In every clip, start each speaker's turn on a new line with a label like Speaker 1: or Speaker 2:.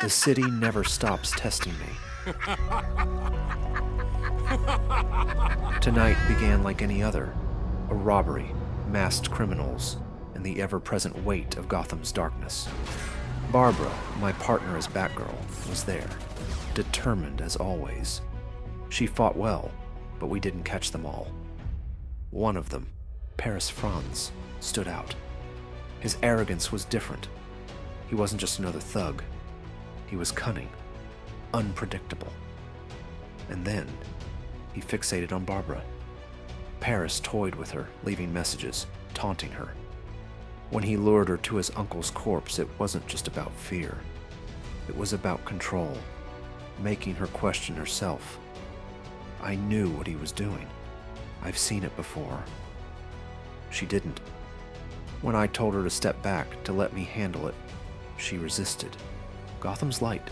Speaker 1: The city never stops testing me. Tonight began like any other, a robbery, masked criminals, and the ever-present weight of Gotham's darkness. Barbara, my partner as Batgirl, was there, determined as always. She fought well, but we didn't catch them all. One of them, Paris Franz, stood out. His arrogance was different. He wasn't just another thug. He was cunning, unpredictable. And then, he fixated on Barbara. Paris toyed with her, leaving messages, taunting her. When he lured her to his uncle's corpse, it wasn't just about fear. It was about control, making her question herself. I knew what he was doing. I've seen it before. She didn't. When I told her to step back, to let me handle it, she resisted. Gotham's light.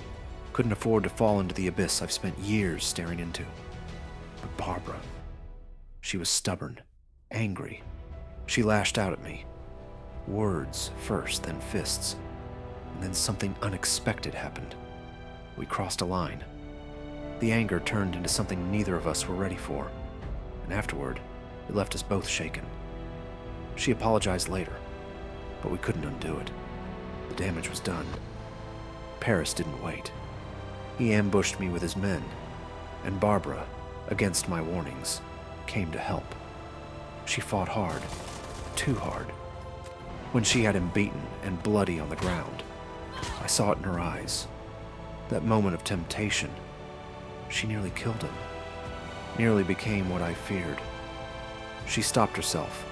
Speaker 1: Couldn't afford to fall into the abyss I've spent years staring into. But Barbara, she was stubborn, angry. She lashed out at me. Words first, then fists. And then something unexpected happened. We crossed a line. The anger turned into something neither of us were ready for. And afterward, it left us both shaken. She apologized later, but we couldn't undo it. The damage was done. Paris didn't wait. He ambushed me with his men, and Barbara, against my warnings, came to help. She fought hard, too hard. When she had him beaten and bloody on the ground, I saw it in her eyes. That moment of temptation. She nearly killed him. Nearly became what I feared. She stopped herself,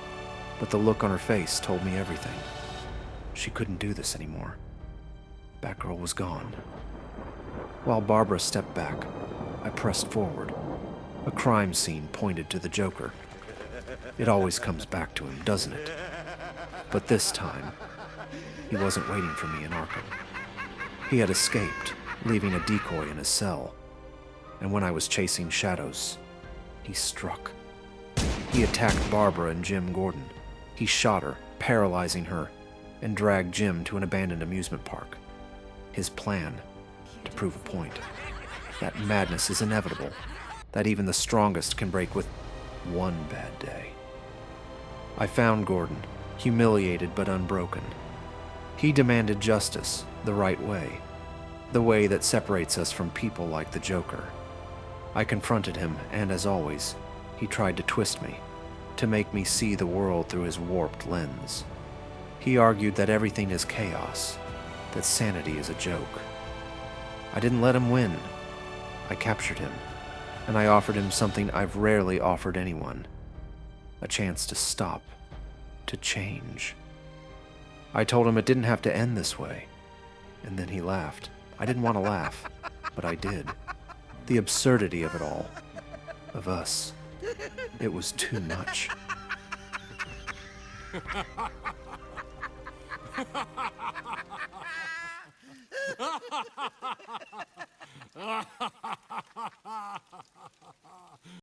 Speaker 1: but the look on her face told me everything. She couldn't do this anymore. Batgirl was gone. While Barbara stepped back, I pressed forward. A crime scene pointed to the Joker. It always comes back to him, doesn't it? But this time, he wasn't waiting for me in Arkham. He had escaped, leaving a decoy in his cell. And when I was chasing shadows, he struck. He attacked Barbara and Jim Gordon. He shot her, paralyzing her, and dragged Jim to an abandoned amusement park. His plan, to prove a point. That madness is inevitable, that even the strongest can break with one bad day. I found Gordon, humiliated but unbroken. He demanded justice, the right way, the way that separates us from people like the Joker. I confronted him, and as always, he tried to twist me, to make me see the world through his warped lens. He argued that everything is chaos, that sanity is a joke. I didn't let him win. I captured him, and I offered him something I've rarely offered anyone. A chance to stop, to change. I told him it didn't have to end this way, and then he laughed. I didn't want to laugh, but I did. The absurdity of it all, of us, it was too much.